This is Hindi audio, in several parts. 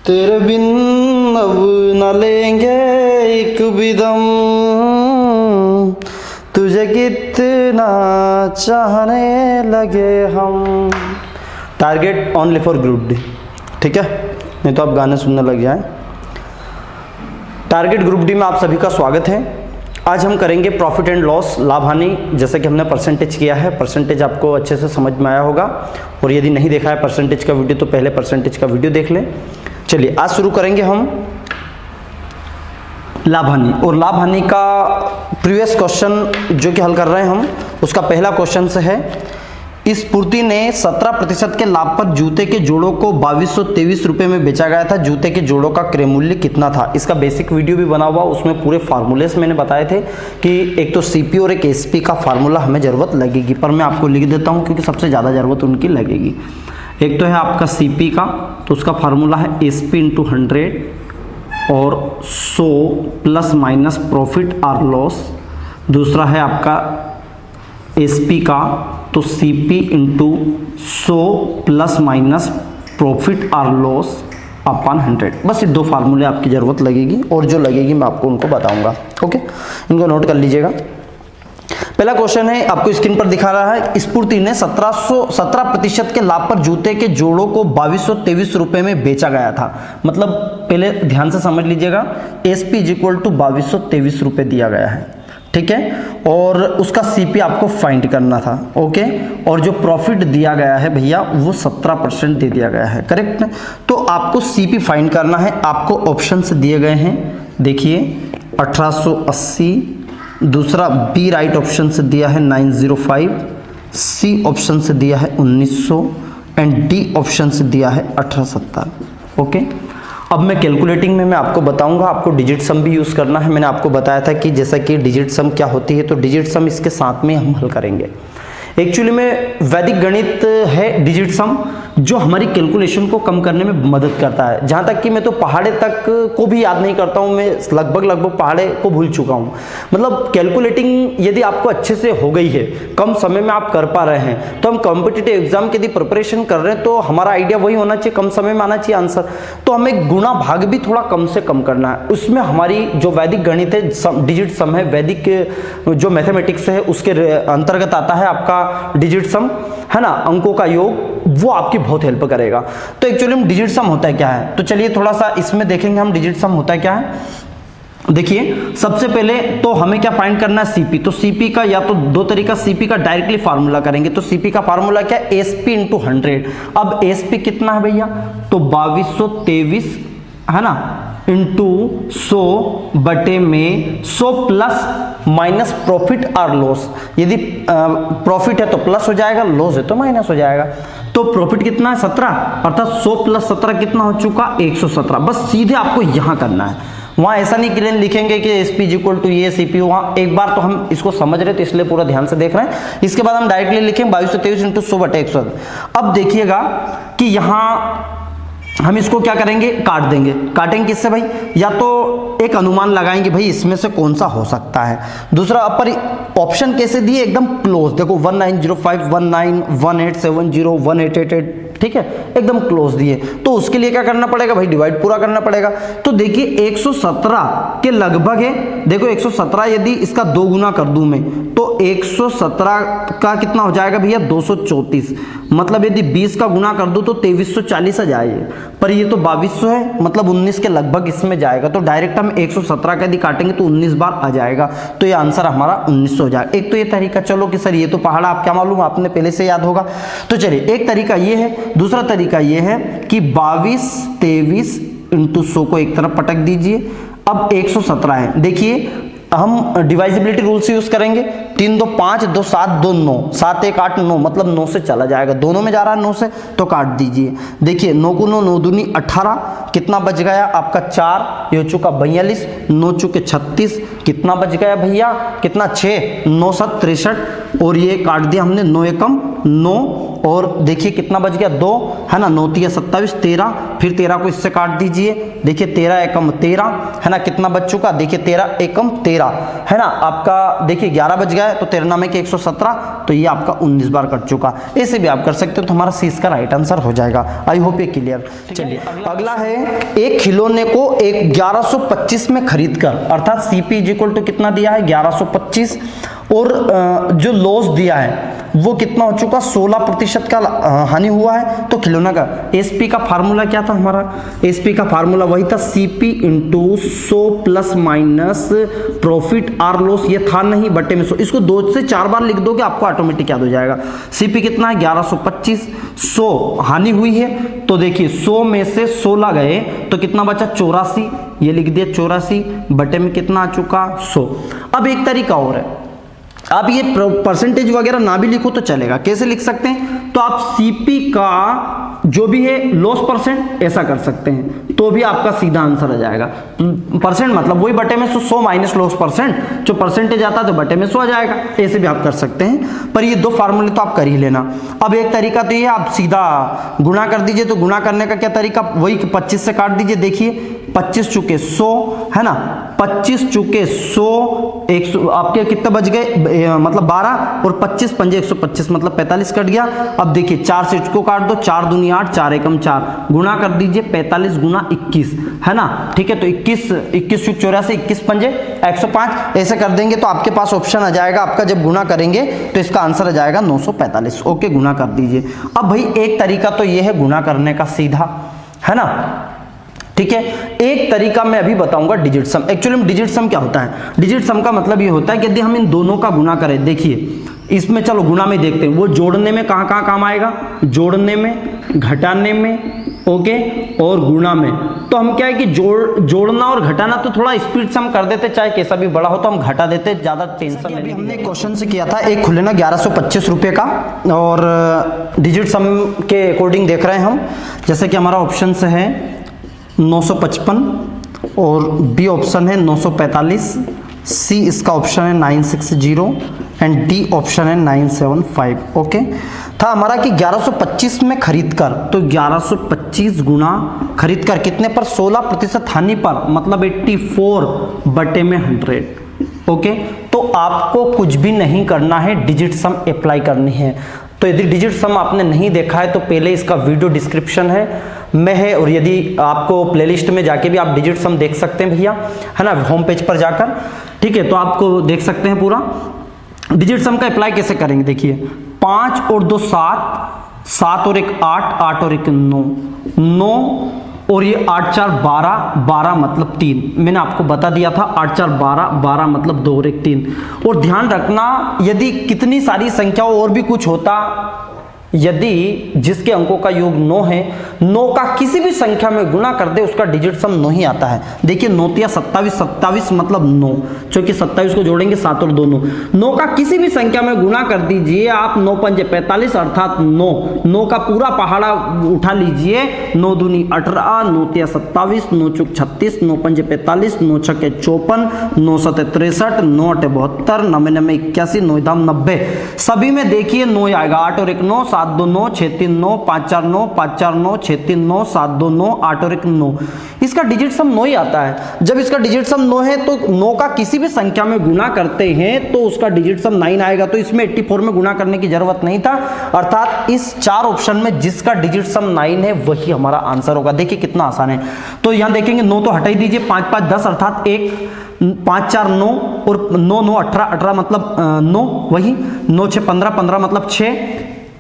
तेरे बिन अब न लेंगे एक भी दम, तुझे कितना चाहने लगे हम। Target only for group D, ठीक है, नहीं तो आप गाने सुनने लग जाएं। टारगेट ग्रुप डी में आप सभी का स्वागत है। आज हम करेंगे प्रॉफिट एंड लॉस, लाभ हानि, जैसे कि हमने परसेंटेज किया है। परसेंटेज आपको अच्छे से समझ में आया होगा, और यदि नहीं देखा है परसेंटेज का वीडियो तो पहले परसेंटेज का वीडियो देख लें। चलिए आज शुरू करेंगे हम लाभ हानि। और लाभ हानि का प्रीवियस क्वेश्चन जो कि हल कर रहे हैं हम, उसका पहला क्वेश्चन से है, इस पूर्ति ने 17% के लाभ पर जूते के जोड़ों को 2223 रुपये में बेचा गया था। जूते के जोड़ों का क्रय मूल्य कितना था? इसका बेसिक वीडियो भी बना हुआ, उसमें पूरे फार्मूलेस मैंने बताए थे कि एक तो सीपी और एक एसपी का फार्मूला हमें जरूरत लगेगी, पर मैं आपको लिख देता हूं क्योंकि सबसे ज़्यादा जरूरत उनकी लगेगी। एक तो है आपका सीपी का, तो उसका फार्मूला है एसपी इंटू 100 और 100 प्लस माइनस प्रॉफिट और लॉस। दूसरा है आपका एसपी का, तो CP into 100 plus minus profit और लॉस अपॉन 100। बस ये दो फार्मूले आपकी ज़रूरत लगेगी, और जो लगेगी मैं आपको उनको बताऊंगा। ओके, इनको नोट कर लीजिएगा। पहला क्वेश्चन है, आपको स्क्रीन पर दिखा रहा है, स्फूर्ति ने 17% के लाभ पर जूते के जोड़ों को 2223 रुपये में बेचा गया था। मतलब पहले ध्यान से समझ लीजिएगा, एसपी इज इक्वल टू 2223 रुपये दिया गया है, ठीक है, और उसका सीपी आपको फाइंड करना था। ओके, और जो प्रॉफिट दिया गया है भैया वो 17% दे दिया गया है, करेक्ट। तो आपको सीपी फाइंड करना है। आपको ऑप्शन से दिए गए हैं, देखिए 1880, दूसरा बी राइट ऑप्शन से दिया है 905, सी ऑप्शन से दिया है 1900 एंड डी ऑप्शन से दिया है 1870। ओके, अब मैं कैलकुलेटिंग में मैं आपको बताऊंगा, आपको डिजिट सम भी यूज़ करना है। मैंने आपको बताया था कि जैसा कि डिजिट सम क्या होती है, तो डिजिट सम इसके साथ में हम हल करेंगे। एक्चुअली में वैदिक गणित है डिजिट सम, जो हमारी कैलकुलेशन को कम करने में मदद करता है। जहाँ तक कि मैं तो पहाड़े तक को भी याद नहीं करता हूँ, मैं लगभग पहाड़े को भूल चुका हूँ। मतलब कैलकुलेटिंग यदि आपको अच्छे से हो गई है, कम समय में आप कर पा रहे हैं, तो हम कॉम्पिटिटिव एग्जाम की यदि प्रिपरेशन कर रहे हैं तो हमारा आइडिया वही होना चाहिए, कम समय में आना चाहिए आंसर। तो हमें गुणा भाग भी थोड़ा कम से कम करना है। उसमें हमारी जो वैदिक गणित है, डिजिट सम है, वैदिक जो मैथमेटिक्स है उसके अंतर्गत आता है आपका डिजिट सम, है ना, अंकों का योग, वो आपकी बहुत हेल्प करेगा। तो एक्चुअली में डिजिट सम होता है क्या है, तो चलिए थोड़ा सा इसमें देखेंगे हम डिजिट सम होता है क्या है। देखिए सबसे पहले तो हमें क्या फाइंड करना है, सीपी। तो सीपी का या तो दो तरीका, सीपी का डायरेक्टली फार्मूला करेंगे। तो सीपी का फार्मूला क्या है, एसपी इंटू 100। अब एसपी कितना है भैया, तो 2223 है ना, इंटू 100 बटे में 100 प्लस माइनस प्रॉफिट और लॉस। यदि प्रॉफिट है तो प्लस हो जाएगा, लॉस है तो माइनस हो जाएगा। तो प्रॉफिट कितना है 17, अर्थात 100 प्लस 17 कितना हो चुका, 117। बस सीधे आपको यहां करना है, वहां ऐसा नहीं कि लिखेंगे कि एसपी इक्वल टू ये सीपी। वहां एक बार तो हम इसको समझ रहे तो इसलिए पूरा ध्यान से देख रहे हैं। इसके बाद हम डायरेक्टली लिखेंगे 2223 इंटू 100 बटे 100। अब देखिएगा कि यहां हम इसको क्या करेंगे, काट देंगे। काटेंगे किससे भाई, या तो एक अनुमान लगाएंगे भाई इसमें से कौन सा हो सकता है। दूसरा पर ऑप्शन कैसे दिए, एकदम क्लोज, देखो 1905 19 1870 1888, ठीक है, एकदम क्लोज दिए। तो उसके लिए क्या करना पड़ेगा भाई, डिवाइड पूरा करना पड़ेगा। तो देखिए 117 के लगभग है, देखो 117 यदि इसका 2 गुना कर दूं मैं, तो 117 का कितना हो जाएगा भैया, 234। मतलब यदि 20 का गुना कर दूं तो 2340 आ जाएगा, पर ये तो 2200 है, मतलब 19 के लगभग इसमें जाएगा। तो डायरेक्ट हम 117 का यदि काटेंगे तो 19 बार आ जाएगा, तो ये आंसर हमारा 1900 हो जाएगा। एक तो ये तरीका, चलो कि सर ये तो पहाड़ा आप क्या मालूम, आपने पहले से याद होगा। तो चलिए एक तरीका ये है। दूसरा तरीका ये है कि 2223 इंटू 100 को एक तरफ पटक दीजिए। अब 117 है, देखिए हम डिवाइजिबिलिटी रूल से यूज करेंगे। 3 2 5 2 7 2 9, 7 1 8 9, मतलब 9 से चला जाएगा, दोनों में जा रहा है 9 से, तो काट दीजिए। देखिए 9 को 9, 9 दूनी 18, कितना बच गया आपका 4, ये हो चुका 42, 9 चुके 36, कितना बच गया भैया, कितना 6, 9 7 63, और ये काट दिया हमने 9 एकम 9, और देखिए कितना बच गया 2, है ना, 9 तिया 27, 13, फिर 13 को इससे काट दीजिए, देखिए 13 एकम 13, है ना, कितना बच चुका, देखिए 13 एकम 13, है ना, आपका देखिए 11 बच गया है, तो 13 में के 117, तो ये आपका 19 बार कट चुका। ऐसे भी आप कर सकते हो, तो हमारा सी इसका राइट आंसर हो जाएगा। आई होप ये क्लियर। चलिए अगला है, एक खिलौने को 1125 में खरीद कर, अर्थात सीपी इज इक्वल टू कितना दिया है 1125, और जो लॉस दिया है वो कितना हो चुका 16% का हानि हुआ है। तो खिलौना का एसपी का फार्मूला क्या था हमारा, एसपी का फार्मूला वही था CP into 100 plus minus profit or loss, ये था नहीं बटे में 100, इसको 2 से 4 बार लिख दोगे आपको ऑटोमेटिक याद हो जाएगा। सीपी कितना है 1125, 100 हानि हुई है, तो देखिए 100 में से 16 गए तो कितना बचा 84, ये लिख दिया 84 बटे में कितना आ चुका 100। अब एक तरीका और है, आप ये परसेंटेज वगैरह ना भी लिखो तो चलेगा। कैसे लिख सकते हैं, तो आप सीपी का जो भी है लॉस परसेंट ऐसा कर सकते हैं, तो भी आपका सीधा आंसर आ जाएगा। परसेंट मतलब वही बटे में 100 माइनस लॉस परसेंट, जो परसेंटेज आता है तो बटे में 100 आ जाएगा। ऐसे भी आप कर सकते हैं, पर ये 2 फार्मूले तो आप कर ही लेना। अब एक तरीका तो ये आप सीधा गुणा कर दीजिए, तो गुणा करने का क्या तरीका, वही 25 से काट दीजिए, देखिए 25 चुके 100, है ना, 25 चुके 100, 100 आपके कितने बच गए मतलब 12, और 25 पंजे 125 मतलब 45 कट गया। अब देखिए 4 से इसको काट दो, 4 दूनी 8, 4 एकम 4, गुणा कर दीजिए 45 गुना 21, है ना, ठीक है, तो 21 चुक 84, 21 पंजे 105, ऐसे कर देंगे तो आपके पास ऑप्शन आ जाएगा आपका, जब गुणा करेंगे तो इसका आंसर आ जाएगा 945। ओके, गुणा कर दीजिए। अब भाई एक तरीका तो ये है गुणा करने का सीधा, है ना, ठीक है। एक तरीका मैं अभी बताऊंगा डिजिट सम। एक्चुअली में डिजिट सम क्या होता है, डिजिट सम का मतलब ये होता है कि यदि हम इन दोनों का गुणा करें, देखिए इसमें चलो गुणा में देखते हैं, वो जोड़ने में कहाँ कहाँ काम आएगा, जोड़ने में, घटाने में, ओके, और गुणा में। तो हम क्या है कि जोड़ना और घटाना तो थोड़ा स्पीड से हम कर देते, चाहे कैसा भी बड़ा हो तो हम घटा देते, ज्यादा टेंशन नहीं। हमने क्वेश्चन से किया था, एक खुले ना 1125 रुपये का, और डिजिट सम के अकॉर्डिंग देख रहे हैं हम, जैसे कि हमारा ऑप्शन से है 955, और बी ऑप्शन है 945, सी इसका ऑप्शन है 960, एंड डी ऑप्शन है 975। ओके, था हमारा कि 1125 में खरीद कर, तो 1125 गुना खरीद कर कितने पर 16% हानि पर, मतलब 84 बटे में 100। ओके, तो आपको कुछ भी नहीं करना है, डिजिट सम अप्लाई करनी है। तो यदि डिजिट सम आपने नहीं देखा है तो पहले इसका वीडियो डिस्क्रिप्शन में है, और यदि आपको प्लेलिस्ट में जाके भी आप डिजिट सम देख सकते हैं भैया, है ना, होम पेज पर जाकर, ठीक है, तो आपको देख सकते हैं पूरा। डिजिट सम का अप्लाई कैसे करेंगे, देखिए 5 और 2 7, 7 और 1 8, 8 और 1 9, 9 और ये 8 4 12, 12 मतलब 3, मैंने आपको बता दिया था 8 4 12, 12 मतलब 2 और 1 3। और ध्यान रखना, यदि कितनी सारी संख्याओं और भी कुछ होता, यदि जिसके अंकों का योग 9 है, 9 का किसी भी संख्या में गुणा कर दे उसका डिजिट सम 9 ही आता है। देखिए 9 तिया 27, 27 मतलब 9, क्योंकि 27 को जोड़ेंगे 7 और 2 9, 9 का किसी भी संख्या में गुणा कर दीजिए आप, 9 पंजे 45 अर्थात 9, 9 का पूरा पहाड़ा उठा लीजिए, 9 दूनी 18, 9 तिया 27, 9 चुक 36, 9 पंजे 45, 9 छके 54, 9 सते 63, 9 अटे 72, 9 9 81, 9 दाम 90, सभी में देखिए 9 आएगा, 8 और 1 9, 7 2 9, 6 3 9, 5 4 9, 5 4 9, 6 3 9, 7 2 9, 8 और 1 9, इसका डिजिट सम 9 ही आता है। जब इसका डिजिट सम 9 है तो 9 का किसी भी संख्या में गुणा करते हैं तो उसका डिजिट सम 9 आएगा, तो इसमें 84 में गुणा करने की जरूरत नहीं था, अर्थात इस 4 ऑप्शन में जिसका डिजिट सम 9 है वही हमारा आंसर होगा। देखिए कितना आसान है, तो यहां देखेंगे 9 तो हटा ही दीजिए, 5 5 10 अर्थात 1, 5 4 9, और 9 9 18, 18 मतलब 9, वही 9 6 15, 15 मतलब 6,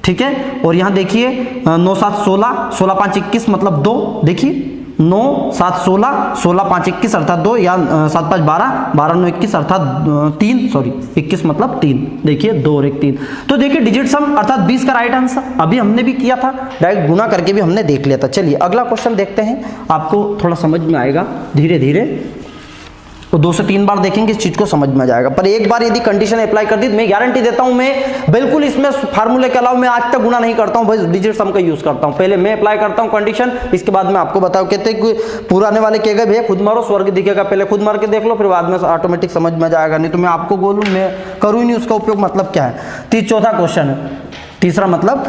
ठीक है, और यहां देखिए 9 7 16, 16 5 21 मतलब 2, देखिए 9 7 16, 16 5 21 अर्थात 2, या 7 5 12, 12 9 21 अर्थात 3, सॉरी 21 मतलब 3, देखिए 2 और 1 3। तो देखिए डिजिट सम अर्थात 20 का राइट आंसर अभी हमने भी किया था, डायरेक्ट गुना करके भी हमने देख लिया था। चलिए अगला क्वेश्चन देखते हैं, आपको थोड़ा समझ में आएगा धीरे धीरे, तो 2 से 3 बार देखेंगे इस चीज को समझ में आ जाएगा, पर एक बार यदि कंडीशन अप्लाई कर दी तो मैं गारंटी देता हूं, मैं बिल्कुल इसमें फार्मूले के अलावा मैं आज तक गुणा नहीं करता हूं, बस डिजिट सम का यूज करता हूं। पहले मैं अप्लाई करता हूं कंडीशन, इसके बाद मैं आपको बताऊं। कहते हैं पुराने वाले कहेगा भैया खुद मारो स्वर्ग दिखेगा, पहले खुद मार के देख लो, फिर बाद में ऑटोमेटिक समझ में जाएगा, नहीं तो मैं आपको बोलूं मैं करूं ही नहीं उसका उपयोग, मतलब क्या है। 34वां क्वेश्चन है, तीसरा मतलब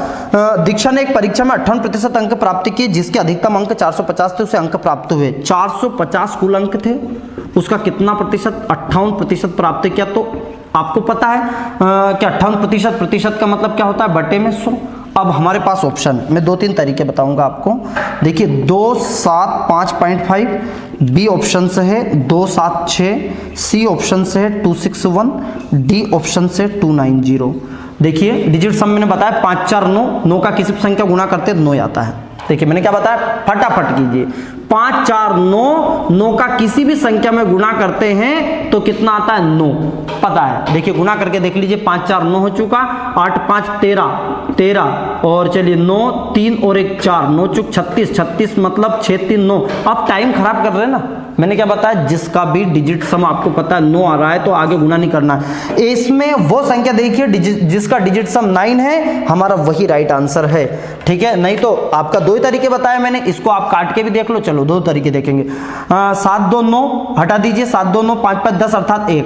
दीक्षा ने एक परीक्षा में 58% अंक प्राप्त किए, जिसके अधिकतम अंक 450 थे, उसे अंक प्राप्त हुए 450 कुल अंक थे, उसका कितना प्रतिशत 58% प्राप्त किया। तो आपको पता है कि 58% प्रतिशत का मतलब क्या होता है, बटे में 100। अब हमारे पास ऑप्शन, मैं 2-3 तरीके बताऊंगा आपको। देखिए 275.5 बी ऑप्शन से है 276, सी ऑप्शन से है 261, डी ऑप्शन से 290। देखिए डिजिट सम मैंने बताया 5 4 9, 9 का किसी संख्या गुणा करते 9 आता है। देखिए मैंने क्या बताया, फटाफट कीजिए, 5 4 9, 9 का किसी भी संख्या में गुणा करते हैं तो कितना आता है 9, पता है। देखिए गुणा करके देख लीजिए, 5 4 9 हो चुका, 8 5 13 और चलिए 9 3 और 1 4, 9 चुक 36, 36 मतलब 6 3 9। आप टाइम खराब कर रहे हैं ना, मैंने क्या बताया, जिसका भी डिजिट सम आपको पता है 9 आ रहा है तो आगे गुना नहीं करना है। इसमें वो संख्या देखिए जिसका डिजिट सम 9 है, हमारा वही राइट आंसर है, ठीक है। नहीं तो आपका 2 तरीके बताए मैंने, इसको आप काट के भी देख लो। चलो 2 तरीके देखेंगे। 7 2 9 हटा दीजिए, 7 2 9 5 5 10 अर्थात 1।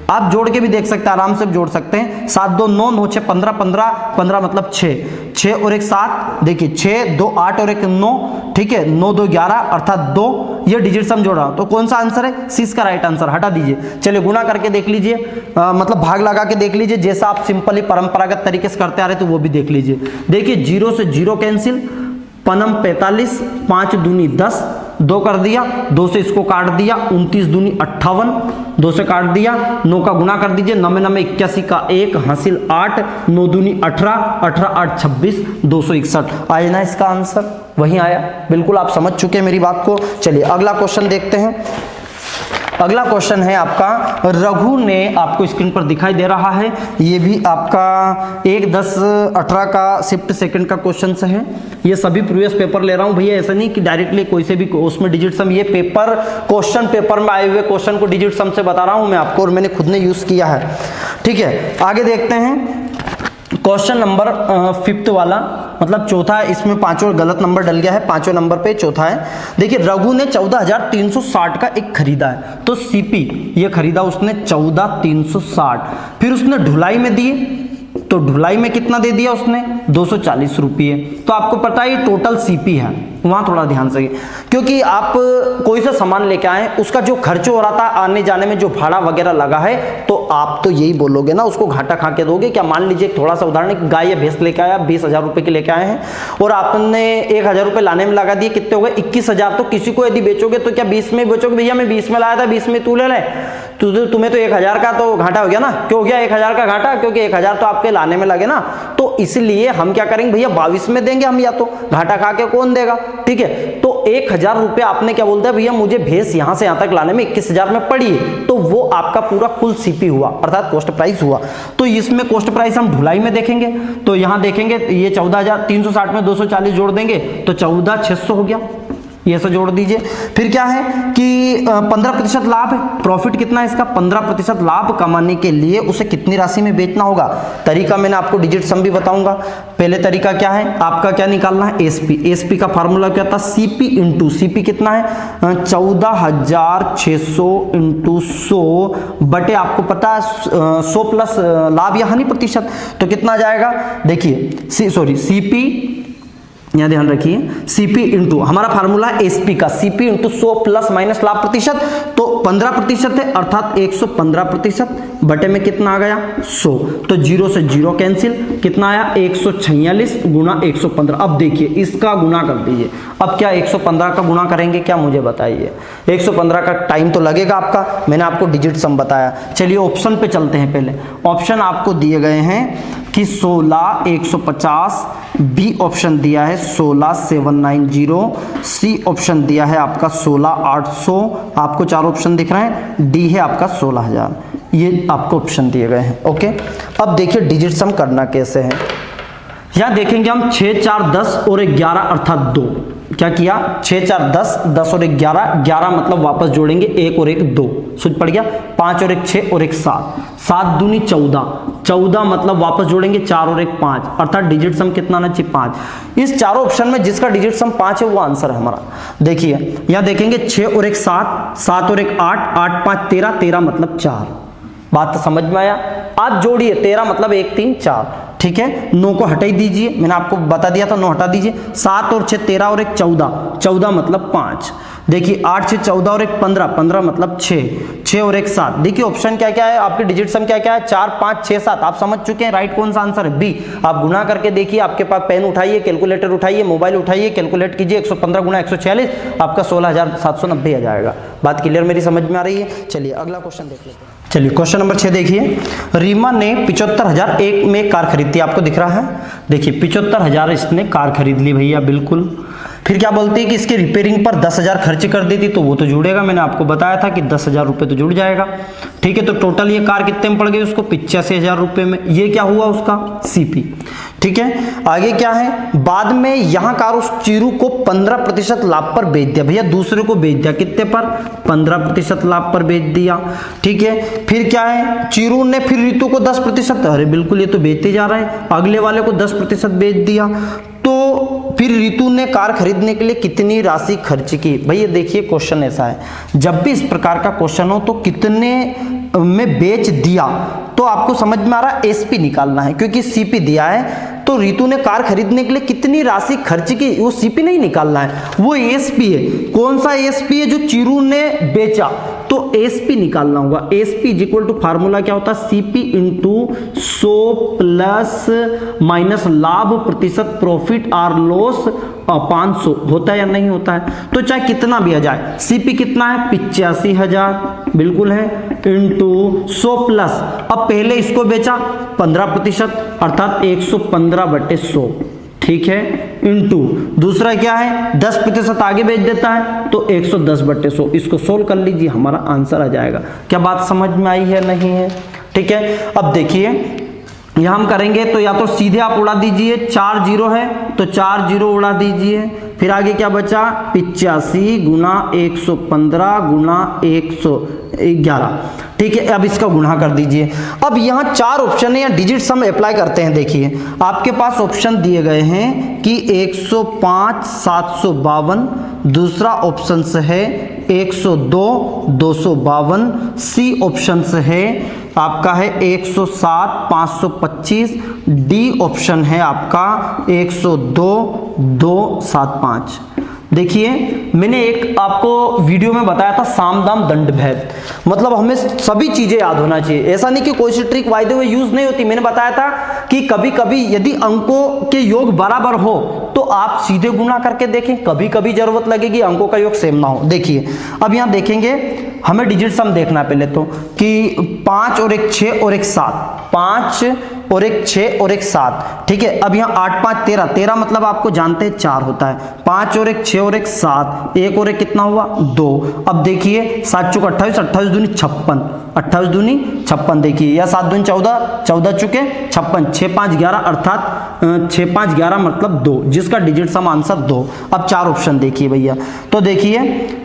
आप जोड़ के भी देख सकते हैं, आराम से जोड़ सकते हैं। 7 2 9 9 6 15 15 15 मतलब 6 6 और 1 7। देखिए 6 2 8 और 1 9, ठीक है। 9 2 11 अर्थात 2। ये डिजिट सम जोड़ रहा हूं तो कौन सा आंसर है, सी का राइट आंसर। हटा दीजिए, चलिए गुना करके देख लीजिए, मतलब भाग लगा के देख लीजिए, जैसा आप सिंपली परंपरागत तरीके से करते आ रहे तो वो भी देख लीजिए। देखिए 0 से 0 कैंसिल, पनम 45, 5 दूनी 10, 2 कर दिया, 2 से इसको काट दिया, 29 दूनी 58, 2 से काट दिया, 9 का गुना कर दीजिए, 9 9 81 का 1 हासिल 8, 9 दूनी 18, 18 8 26, 261 आया ना इसका आंसर, वही आया। बिल्कुल आप समझ चुके हैं मेरी बात को। चलिए अगला क्वेश्चन देखते हैं। अगला क्वेश्चन है आपका, रघु ने, आपको स्क्रीन पर दिखाई दे रहा है, ये भी आपका 1 10 18 का शिफ्ट सेकंड का क्वेश्चन से है। ये सभी प्रीवियस पेपर ले रहा हूं भैया, ऐसा नहीं कि डायरेक्टली कोई से भी उसमें डिजिट सम, ये पेपर क्वेश्चन पेपर में आए हुए क्वेश्चन को डिजिट सम से बता रहा हूं मैं आपको, और मैंने खुद ने यूज किया है, ठीक है। आगे देखते हैं क्वेश्चन नंबर 5th वाला, मतलब चौथा है, इसमें 5वां गलत नंबर डल गया है, 5वें नंबर पे चौथा है। देखिए रघु ने 14,360 का एक खरीदा है, तो सीपी ये खरीदा उसने 14,360, फिर उसने ढुलाई में दिए, तो ढुलाई में कितना दे दिया उसने 240 रुपये। तो आपको पता है ये टोटल सीपी है, वहां थोड़ा ध्यान से, क्योंकि आप कोई सा सामान लेके आए, उसका जो खर्च हो रहा था आने जाने में, जो भाड़ा वगैरह लगा है, तो आप तो यही बोलोगे ना, उसको घाटा खा के दोगे क्या। मान लीजिए थोड़ा सा उदाहरण, गाय या भैंस लेके आया, 20,000 रुपए की लेके आए हैं, और आपने 1,000 रुपए लाने में लगा दिए, कितने हो गए 21,000। तो किसी को यदि बेचोगे तो क्या 20 में बेचोगे, भैया मैं 20 में लाया था, 20 में तू ले ले, तुम्हें तो 1,000 का तो घाटा हो गया ना। क्यों हो गया 1,000 का घाटा, क्योंकि 1,000 तो आपके लाने में लगे ना। तो इसलिए हम क्या करेंगे भैया, 22 में देंगे हम, या तो घाटा खा के कौन देगा, ठीक है। तो 1,000 रुपये आपने क्या बोलता है भैया, मुझे भैंस यहां से यहां तक लाने में 21,000 में पड़ी है, तो वो आपका पूरा कुल सीपी हुआ, अर्थात कॉस्ट प्राइस हुआ। तो इसमें कॉस्ट प्राइस हम ढुलाई में देखेंगे, तो यहां देखेंगे ये 14,360 में 240 जोड़ देंगे तो 14,600 हो गया, ये से जोड़ दीजिए। फिर क्या है कि 15% लाभ है, प्रॉफिट कितना है इसका, 15% लाभ कमाने के लिए उसे कितनी राशि में बेचना होगा। तरीका मैंने आपको डिजिट सम भी बताऊंगा। पहले तरीका क्या है, आपका क्या निकालना है, एसपी। एसपी का फार्मूला क्या था, सीपी इंटू, सीपी कितना है 14,600 इंटू 100 बटे, आपको पता है 100 प्लस लाभ या हानि प्रतिशत, तो कितना आ जाएगा। देखिए सीपी, यहां ध्यान रखिए, सीपी इंटू हमारा फार्मूला है एसपी का, सीपी इंटू 100 प्लस माइनस लाभ प्रतिशत, तो 15% है, अर्थात 115% बटे में कितना आ गया 100, तो 0 से 0 कैंसिल, कितना आया 146 गुना 115। अब देखिए इसका गुना कर दीजिए। अब क्या 115 का गुना करेंगे क्या, मुझे बताइए। 115 का टाइम तो लगेगा आपका, मैंने आपको डिजिट सम बताया। चलिए ऑप्शन पे चलते हैं। पहले ऑप्शन आपको दिए गए हैं कि 16,150, बी ऑप्शन दिया है 16,790, सी ऑप्शन दिया है आपका 16,800, आपको 4 ऑप्शन दिख रहे हैं, डी है आपका 16,000, ये आपको ऑप्शन दिए गए हैं। ओके, अब देखिए डिजिट सम करना कैसे है। यहां देखेंगे हम 6 4 10 और 11 अर्थात 2, क्या किया 6 4 10, 10 और 11, 11 मतलब वापस जोड़ेंगे 1 और 1 2, सूझ पड़ गया। 5 और 1 6 और 1 7, 7 दूनी 14, 14 मतलब वापस जोड़ेंगे 4 और 1 5, अर्थात डिजिट सम कितना आना चाहिए 5। इस चारों ऑप्शन में जिसका डिजिट सम 5 है वो आंसर है हमारा। देखिए यहां देखेंगे 6 और 1 7, 7 और 1 8, 8 5 13, 13 मतलब 4। बात तो समझ में आया। आप जोड़िए 13 मतलब 1 3 4, ठीक है, 9 को हटा ही दीजिए, मैंने आपको बता दिया था 9 हटा दीजिए। 7 और 6 13 और 1 14, 14 मतलब 5। देखिए 8 6 14 और 1 15, 15 मतलब 6, 6 और 1 7। देखिए ऑप्शन क्या क्या है, आपके डिजिट सम क्या क्या है, 4 5 6 7। आप समझ चुके हैं राइट कौन सा आंसर है, बी। आप गुना करके देखिए, आपके पास पेन उठाइए, कैलकुलेटर उठाइए, मोबाइल उठाइए, कैलकुलेट कीजिए, 115 गुना 146 आपका 16,790 आ जाएगा। बात क्लियर मेरी समझ में आ रही है। चलिए अगला क्वेश्चन देख लेते हैं। चलिए क्वेश्चन नंबर 6 देखिए, रीमा ने 75,001 में कार खरीदी, आपको दिख रहा है। देखिए 75,000 इसने कार खरीद ली भैया, बिल्कुल। फिर क्या बोलती है कि इसके रिपेयरिंग पर 10,000 खर्च कर दी थी, तो वो तो जुड़ेगा, मैंने आपको बताया था कि 10,000 रुपये तो जुड़ जाएगा। ठीक है, तो टोटल ये कार कितने में पड़ गई उसको, 85,000 रुपये में। ये क्या हुआ उसका सीपी। ठीक है, आगे क्या है, बाद में यहां कार उस चीरू को 15% लाभ पर बेच दिया भैया, दूसरे को बेच दिया कितने पर, 15% लाभ पर बेच दिया। ठीक है, फिर क्या है, चीरू ने फिर रितु को 10%, अरे बिल्कुल ये तो बेचते जा रहे हैं, अगले वाले को 10% बेच दिया। तो फिर रितु ने कार खरीदने के लिए कितनी राशि खर्च की। भैया देखिए क्वेश्चन ऐसा है, जब भी इस प्रकार का क्वेश्चन हो तो कितने में बेच दिया, तो आपको समझ में आ रहा है एसपी निकालना है, क्योंकि सीपी दिया है। तो रितु ने कार खरीदने के लिए कितनी राशि खर्च की, वो सीपी नहीं निकालना है, वो एसपी है। कौन सा एसपी है, जो चीरू ने बेचा, तो एसपी निकालना होगा। SP is equal to formula क्या होता है, सीपी इंटू 100 प्लस माइनस लाभ प्रतिशत प्रॉफिट आर लॉस 500 होता है या नहीं होता है। तो चाहे कितना भी आ जाए, सीपी कितना है 85,000 बिल्कुल है, इंटू 100 प्लस, अब पहले इसको बेचा 15% अर्थात 115/100, ठीक है, इंटू दूसरा क्या है 10% आगे बेच देता है तो 110/100। इसको सोल्व कर लीजिए, हमारा आंसर आ जाएगा। क्या बात समझ में आई है, नहीं है। ठीक है, अब देखिए यहां हम करेंगे तो या तो सीधे आप उड़ा दीजिए, 4 0 है तो 4 0 उड़ा दीजिए, फिर आगे क्या बचा 85 गुना 115 गुना 111। ठीक है, अब इसका गुणा कर दीजिए। अब यहाँ 4 ऑप्शन है, या डिजिट सम अप्लाई करते हैं। देखिए आपके पास ऑप्शन दिए गए हैं कि 105 752, दूसरा ऑप्शन से है 102 252, सी ऑप्शन से है आपका है 107 525, डी ऑप्शन है आपका 102 275। देखिए मैंने एक आपको वीडियो में बताया था साम दाम दंड भेद, मतलब हमें सभी चीजें याद होना चाहिए। ऐसा नहीं कि कोई सी ट्रिक वायदे हुए यूज नहीं होती। मैंने बताया था कि कभी कभी यदि अंकों के योग बराबर हो तो आप सीधे गुणा करके देखें, कभी कभी जरूरत लगेगी अंकों का योग सेम ना हो। देखिए अब यहां देखेंगे, हमें डिजिट सम देखना है पहले तो कि 5 और 1 6 और 1 7, 5 और 1 6 और 1 7। ठीक है, अब यहाँ 8 5 13, 13 मतलब आपको जानते हैं 4 होता है, 5 और 1 6 और 1 7, 1 और 1 कितना हुआ 2। अब देखिए 7 चौक 28, 28 दूनी 56, 28 दूनी 56। देखिए या 7 दूनी 14, 14 चुके 56, 6 5 11 अर्थात 6 5 11 मतलब 2, जिसका डिजिट सम आंसर 2। अब 4 ऑप्शन देखिए भैया, तो देखिए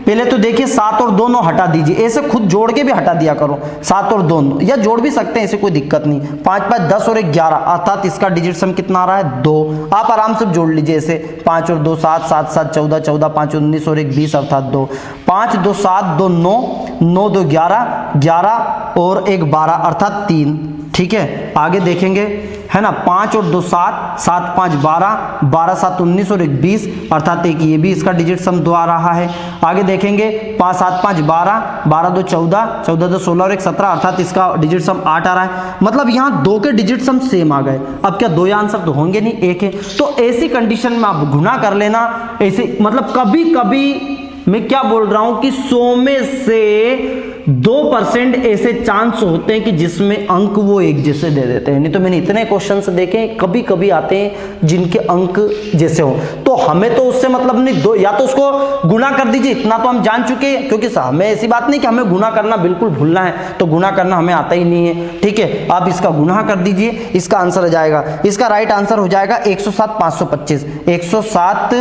पहले तो देखिए 7 और 2 9 हटा दीजिए, ऐसे खुद जोड़ के भी हटा दिया करो, 7 और 2 9, या जोड़ भी सकते हैं, ऐसे कोई दिक्कत नहीं। 5 5 10 और 1 11 अर्थात इसका डिजिट सम कितना आ रहा है 2। आप आराम से जोड़ लीजिए, ऐसे 5 और 2 7, 7 7 14, 14 5 19 और 1 20 अर्थात 2, 5 2 7 2 9, 9 2 11, 11 और 1 12 अर्थात 3। ठीक है, आगे देखेंगे है ना, 5 और 2 7, 7 5 12, 12 7 19 और 1 20 अर्थात एक ये भी इसका डिजिट सम 2 आ रहा है। आगे देखेंगे 5 7 5 12, 12 2 14, 14 2 16 और 1 17 अर्थात इसका डिजिट सम 8 आ रहा है। मतलब यहाँ 2 के डिजिट सम सेम आ गए। अब क्या 2 आंसर तो होंगे नहीं, एक है, तो ऐसी कंडीशन में आप गुना कर लेना। ऐसे मतलब कभी कभी मैं क्या बोल रहा हूं कि 100 में से 2% ऐसे चांस होते हैं कि जिसमें अंक वो एक जैसे दे देते हैं। नहीं तो मैंने इतने क्वेश्चंस देखे, कभी कभी आते हैं जिनके अंक जैसे हो, तो हमें तो उससे मतलब नहीं, दो या तो उसको गुना कर दीजिए, इतना तो हम जान चुके हैं, क्योंकि हमें ऐसी बात नहीं कि हमें गुना करना बिल्कुल भूलना है, तो गुना करना हमें आता ही नहीं है। ठीक है, आप इसका गुना कर दीजिए, इसका आंसर हो जाएगा, इसका राइट आंसर हो जाएगा 107 525, 107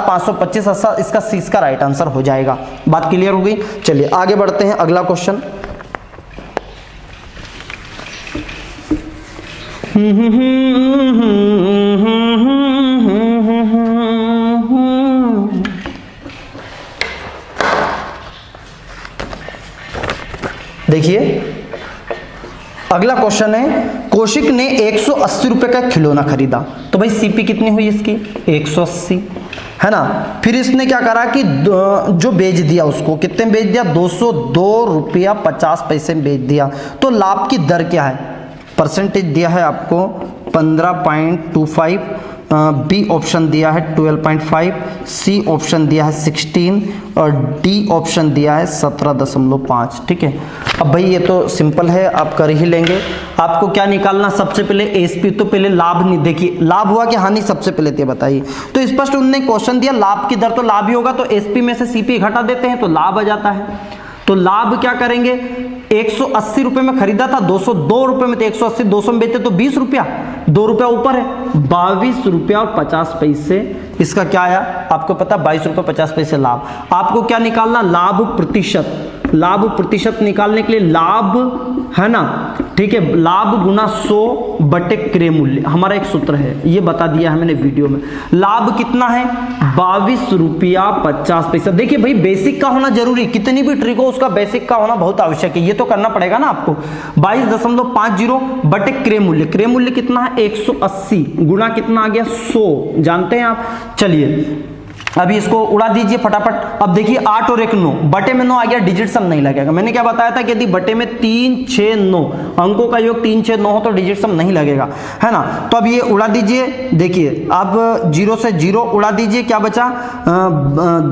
525 इसका सी का राइट आंसर हो जाएगा। बात क्लियर हो गई। चलिए आगे बढ़ते हैं, अगला क्वेश्चन। देखिए अगला क्वेश्चन है, कौशिक ने 180 रुपए का खिलौना खरीदा, तो भाई सीपी कितनी हुई इसकी 180, है ना। फिर इसने क्या करा कि जो बेच दिया उसको कितने में बेच दिया, 202 रुपया 50 पैसे में बेच दिया। तो लाभ की दर क्या है, परसेंटेज दिया है आपको 15.25, बी ऑप्शन दिया है 12.5, सी ऑप्शन दिया है 16 और डी ऑप्शन दिया है 17.5। ठीक है, अब भाई ये तो सिंपल है, आप कर ही लेंगे। आपको क्या निकालना, सबसे पहले एसपी, तो पहले लाभ नहीं, देखिए लाभ हुआ कि हानि, सबसे पहले तो बताइए। तो स्पष्ट उन्होंने क्वेश्चन दिया लाभ की दर, तो लाभ ही होगा, तो एसपी में से सीपी घटा देते हैं तो लाभ आ जाता है। तो लाभ क्या करेंगे, 180 रुपए में खरीदा था, 202 रुपए में, तो 180 200 में बेचते तो 20 रुपया, 2 रुपया ऊपर है, 22 रुपया और 50 पैसे। इसका क्या आया आपको पता, 22 रुपये 50 पैसे लाभ। आपको क्या निकालना, लाभ प्रतिशत। लाभ प्रतिशत निकालने के लिए लाभ, है ना, ठीक है, लाभ गुना 100 बटे क्रय मूल्य, हमारा एक सूत्र है, ये बता दिया है मैंने वीडियो में। लाभ कितना है, 22 रुपया 50 पैसा। देखिए भाई बेसिक का होना जरूरी, कितनी भी ट्रिक हो उसका बेसिक का होना बहुत आवश्यक है, ये तो करना पड़ेगा ना आपको। 22.50 बटे क्रय मूल्य, क्रय मूल्य कितना है 180, गुणा कितना आ गया 100, जानते हैं आप। चलिए अभी इसको उड़ा दीजिए फटाफट। अब देखिए 8 और 1 9, बटे में 9 आ गया, डिजिट सम नहीं लगेगा। मैंने क्या बताया था कि यदि बटे में 3 6 9 अंकों का योग 3 6 9 हो तो डिजिट सम नहीं लगेगा, है ना। तो अब ये उड़ा दीजिए, देखिए अब 0 से 0 उड़ा दीजिए, क्या बचा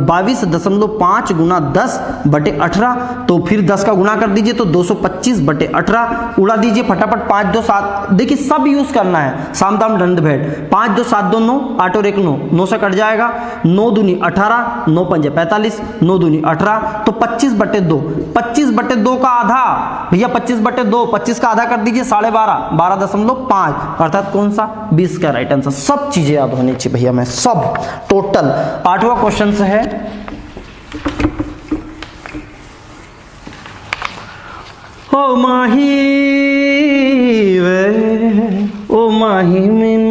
22.5 गुना 10 बटे 18, तो फिर 10 का गुना कर दीजिए तो 225 बटे 18, उड़ा दीजिए फटाफट। 5 2 7, देखिए सब यूज करना है, साम दाम दंड भेद। 5 2 7 2 9, 8 और 1 9, 9 से कट जाएगा, 9 दूनी 18, 9 पंजे 45, 9 दूनी 18, तो 25 बटे 2, 25 बटे 2 का आधा भैया 25 बटे 2, 25 का आधा कर दीजिए 12.5, 12.5, अर्थात कौन सा 20 का राइट आंसर। सब चीजें याद होनी चाहिए भैया, मैं सब टोटल। 8वां क्वेश्चन से है, ओ माही वे ओ माही मिन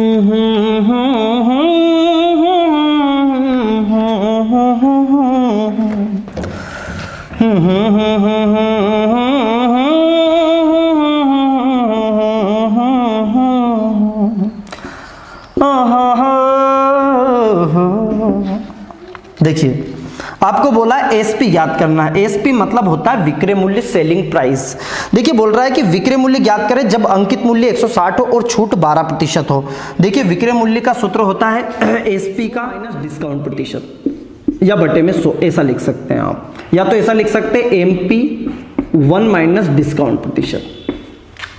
देखिए आपको बोला एसपी याद करना है। एसपी मतलब होता है विक्रय मूल्य, सेलिंग प्राइस। देखिए बोल रहा है कि विक्रय मूल्य ज्ञात करें जब अंकित मूल्य 160 हो और छूट 12% हो। देखिए विक्रय मूल्य का सूत्र होता है एसपी का माइनस डिस्काउंट प्रतिशत या बटे में 100, ऐसा लिख सकते हैं आप, या तो ऐसा लिख सकते हैं एमपी 1 माइनस डिस्काउंट प्रतिशत।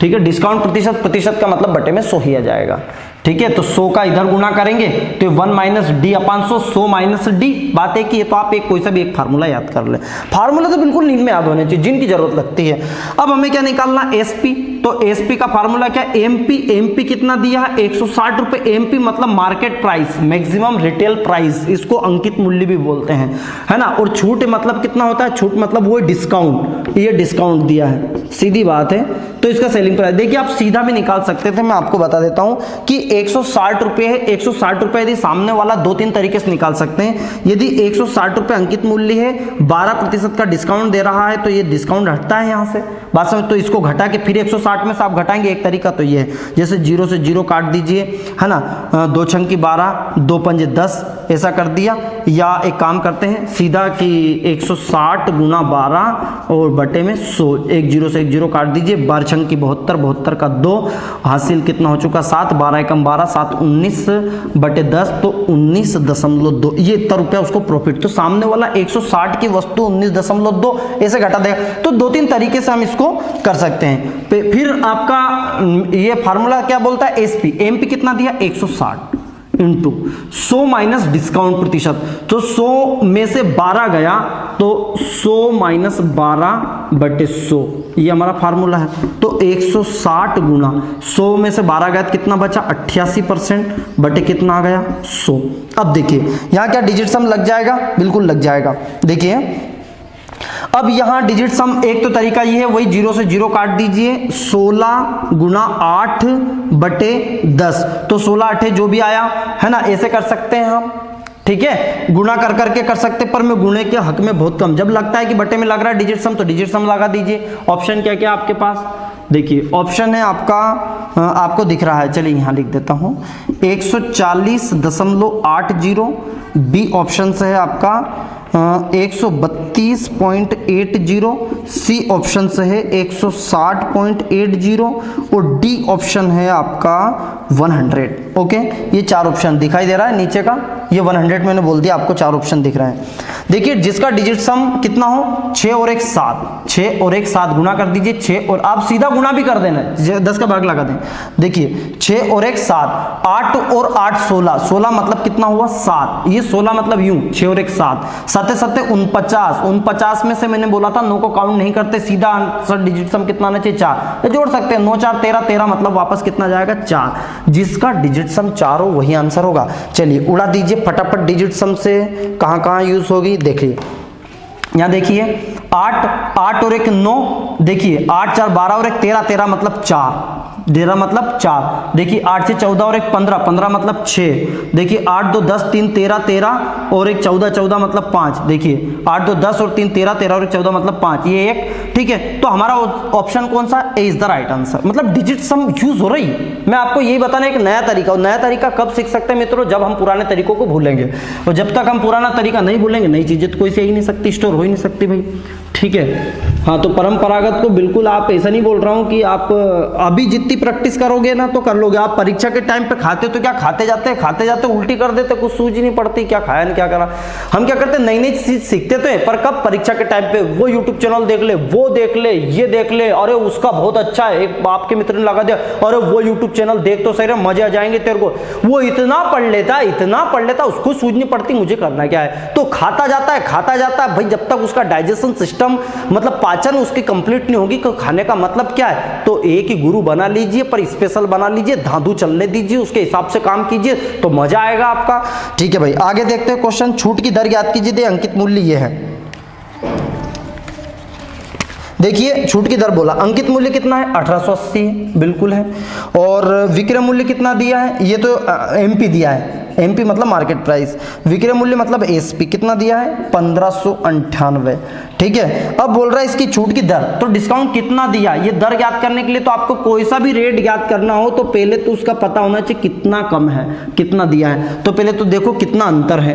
ठीक है, डिस्काउंट प्रतिशत, प्रतिशत का मतलब बटे में 100 ही आ जाएगा। ठीक है, तो 100 का इधर गुना करेंगे तो 1 माइनस डी अपान 100, 100 माइनस डी। बात है कि ये तो आप एक कोई सा भी एक फार्मूला याद कर ले, फार्मूला तो बिल्कुल नींद में याद होने चाहिए जिनकी जरूरत लगती है। अब हमें क्या निकालना, एसपी, तो एसपी का फार्मूला क्या, एमपी, एमपी कितना दिया है 160 रुपए, एमपी मतलब market price, maximum retail price, इसको अंकित मूल्य भी बोलते हैं, है ना। और छूट मतलब कितना होता है, छूट मतलब वो डिस्काउंट, ये डिस्काउंट दिया है, सीधी बात है। तो इसका सेलिंग प्राइस देखिए आप सीधा भी निकाल सकते थे, मैं आपको बता देता हूं कि 160 रुपए है, 160 रुपए यदि सामने वाला 2-3 तरीके से निकाल सकते हैं। यदि 160 रुपए अंकित मूल्य है, 12% का डिस्काउंट दे रहा है, तो ये डिस्काउंट हटता है यहां से, बात समझ। तो इसको घटा के फिर 160 में से आप घटाएंगे, एक तरीका तो ये है, जैसे 0 से 0 काट दीजिए, है ना, 2 छंकी 12, 2 पंजे 10, ऐसा कर दिया। या एक काम करते हैं सीधा कि 160 गुना 12 और बटे में 100, एक 0 से एक 0 काट दीजिए, 12 छंकी 72, 72 का 2, हासिल कितना हो चुका 7, 12 एकम 12, 7 19 बटे 10, तो 19.2, ये इतना रुपया उसको प्रॉफिट। तो सामने वाला 160 की वस्तु 19.2 ऐसे घटा देगा। तो 2-3 तरीके से हम इसको कर सकते हैं। फिर आपका ये फार्मूला क्या बोलता है, एसपी, एमपी कितना दिया 160 इंटू 100 माइनस डिस्काउंट प्रतिशत, तो 100 में से 12 गया तो 100 माइनस 12 बटे 100, ये हमारा फार्मूला है। तो 160 गुना 100 में से 12 गया तो कितना बचा 88% बटे कितना आ गया 100। अब देखिए यहां क्या डिजिट सम लग जाएगा, बिल्कुल लग जाएगा। देखिए अब यहां डिजिट सम एक तो तरीका ये है, वही 0 से 0 काट दीजिए, 16 गुना 8 बटे 10, तो 16 8 जो भी आया, है ना, ऐसे कर सकते हैं हम। ठीक है, गुणा कर करके कर सकते, पर मैं गुणे के हक में बहुत कम, जब लगता है कि बटे में लग रहा है डिजिट सम तो डिजिट सम लगा दीजिए। ऑप्शन क्या क्या आपके पास, देखिए ऑप्शन है आपका, आपको दिख रहा है, चलिए यहाँ लिख देता हूँ 140.80। बी ऑप्शन से है आपका 132.80। सी ऑप्शन से है 160.80 और डी ऑप्शन है आपका 100। ओके, ये चार ऑप्शन दिखाई दे रहा है नीचे का, ये 100 मैंने बोल दिया, आपको चार ऑप्शन दिख रहे हैं। देखिए जिसका डिजिट सम कितना हो, 6 और 1 7, 6 और 1 7 गुना कर दीजिए, 6 और आप सीधा गुना भी कर देना, 10 का भाग लगा दें। देखिए 6 और 1 7, 8 और 8 16, 16 मतलब कितना हुआ 7, ये 16 मतलब यूं 6 और 1 7, 7 7 49, 49 में से मैंने बोला था 9 को काउंट नहीं करते, सीधा आंसर डिजिट सम कितना आना चाहिए 4, तो जोड़ सकते हैं 9 4 13, 13 मतलब वापस कितना जाएगा 4, जिसका डिजिट सम 4 हो वही आंसर होगा। चलिए उड़ा दीजिए फटाफट डिजिट सम से कहां कहां यूज होगी। देखिए यहां देखिए 8 और 1 9, देखिए 8 4 12 और 1 13, 13 मतलब 4, 13 मतलब 4। देखिए 8 से 14 और 1 15, 15 मतलब 6। देखिए 8 2 10 3 13, 13 और 1 14, 14 मतलब 5। देखिए 8 2 10 और 3 13, 13 और 1 14 मतलब 5, ये एक, ठीक है। तो हमारा ऑप्शन कौन सा, ए इज द राइट आंसर। मतलब डिजिट सम यूज हो रही, मैं आपको यही बताना एक नया तरीका, और नया तरीका कब सीख सकते हैं मित्रों, जब हम पुराने तरीकों को भूलेंगे, और जब तक हम पुराना तरीका नहीं भूलेंगे नई चीजें तो कोई से ही नहीं सकती, स्टोर हो ही नहीं सकती भाई, ठीक है। हाँ तो परंपरागत को बिल्कुल, आप ऐसा नहीं बोल रहा हूँ कि आप अभी जितनी प्रैक्टिस करोगे ना तो कर लोगे। आप परीक्षा के टाइम पे खाते तो क्या खाते जाते उल्टी कर देते, कुछ सूझ ही नहीं पड़ती क्या खाया क्या करा। हम क्या करते नई नई चीज सीखते तो है, पर कब, परीक्षा के टाइम पे वो यूट्यूब चैनल देख ले, वो देख ले, ये देख ले, अरे उसका बहुत अच्छा है, एक आपके मित्र ने लगा दिया, अरे वो यूट्यूब चैनल देख तो सही रहा, मजे आ जाएंगे तेरे को, वो इतना पढ़ लेता उसको सूझ नहीं पड़ती मुझे करना क्या है, तो खाता जाता है भाई, जब तक उसका डाइजेशन सिस्टम मतलब पाचन उसकी कंप्लीट नहीं होगी तो खाने का मतलब क्या है। तो एक ही गुरु बना लीजिए, पर स्पेशल बना लीजिए, धांधू चलने दीजिए, उसके हिसाब से काम कीजिए तो मजा आएगा आपका, ठीक है भाई। आगे देखते हैं क्वेश्चन, छूट की दर याद कीजिए, अंकित मूल्य ये है। देखिए छूट की दर बोला, अंकित मूल्य कितना है 1880 बिल्कुल है, और विक्रय मूल्य कितना दिया है, ये तो एमपी दिया है, एमपी मतलब मार्केट प्राइस, विक्रय मूल्य मतलब एसपी कितना दिया है 1598, ठीक है। अब बोल रहा है इसकी छूट की दर, तो डिस्काउंट कितना दिया, ये दर ज्ञात करने के लिए तो आपको कोई सा भी रेट ज्ञात करना हो तो पहले तो उसका पता होना चाहिए कितना कम है कितना दिया है। तो पहले तो देखो कितना अंतर है,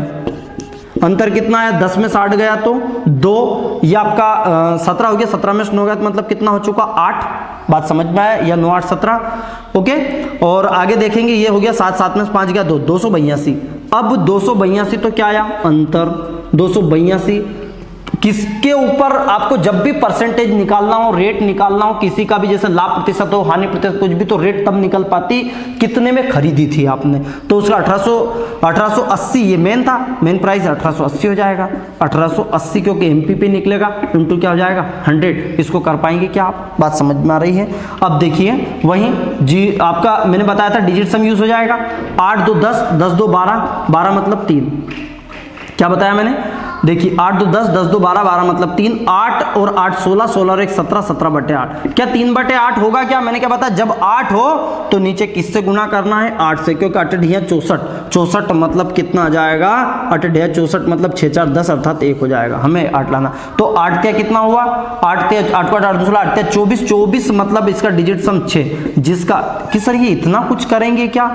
अंतर कितना है, 10 में 60 गया तो 2, ये आपका 17 हो गया, 17 में 9 गया तो मतलब कितना हो चुका 8, बात समझ में आया, या 9 8 17, ओके। और आगे देखेंगे ये हो गया 7 7 में 5 गया 2, 282। अब 282 तो क्या आया अंतर 282, किसके ऊपर आपको जब भी परसेंटेज निकालना हो, रेट निकालना हो किसी का भी, जैसे लाभ प्रतिशत हो, हानि प्रतिशत कुछ भी, तो रेट तब निकल पाती कितने में खरीदी थी आपने, तो उसका 1880 ये मेन था, मेन प्राइस 1880 हो जाएगा, 1880 क्योंकि एमपी पे निकलेगा इंटू क्या हो जाएगा 100, इसको कर पाएंगे क्या आप, बात समझ में आ रही है। अब देखिए वहीं जी आपका मैंने बताया था डिजिट सम यूज हो जाएगा, 8 2 10, 10 2 12, 12 मतलब 3, क्या बताया मैंने, देखिए 8 2 10, 10 2 12, 12 मतलब 3, 8 और 8 16, 16 और 1 17, 17/8, क्या 3/8 होगा क्या, मैंने क्या बताया जब 8 हो तो नीचे किससे गुना करना है 8 से, क्योंकि 8 ढिया 64, 64 मतलब कितना आ जाएगा 8 ढिया 64 मतलब 6 4 10 अर्थात 1 हो जाएगा, हमें 8 लाना, तो 8 क्या कितना हुआ 8 को 8 2 16, 8 24, 24 मतलब इसका डिजिट सम 6, जिसका कि सर ये इतना कुछ करेंगे क्या,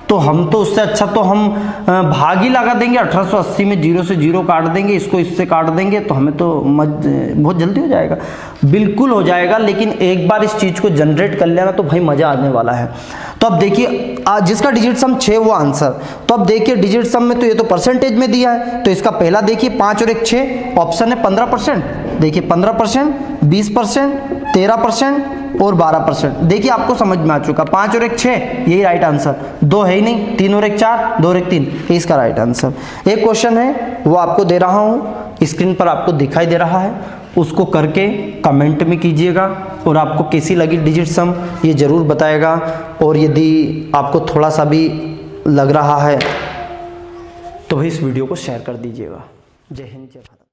तो हम तो उससे अच्छा तो हम भाग ही लगा देंगे 1880 में, 0 से 0 काट देंगे, इसको इससे काट देंगे तो हमें तो बहुत जल्दी हो जाएगा, बिल्कुल हो जाएगा। लेकिन एक बार इस चीज को जनरेट कर लेना तो भाई मजा आने वाला है। तो अब देखिए जिसका डिजिट सम 6 वो आंसर, तो अब देखिए डिजिट सम में तो ये तो परसेंटेज में दिया है, तो इसका पहला देखिए 5 और 1 6, ऑप्शन है 15%, देखिए 15%, 20%, 13% और 12%, देखिए आपको समझ में आ चुका, 5 और 1 6 यही राइट आंसर, 2 है ही नहीं, 3 और 1 4, 2 और 1 3, इसका राइट आंसर। एक क्वेश्चन है वो आपको दे रहा हूँ, स्क्रीन पर आपको दिखाई दे रहा है, उसको करके कमेंट में कीजिएगा, और आपको कैसी लगी डिजिट सम ये जरूर बताएगा, और यदि आपको थोड़ा सा भी लग रहा है तो भाई इस वीडियो को शेयर कर दीजिएगा। जय हिंद जय भारत।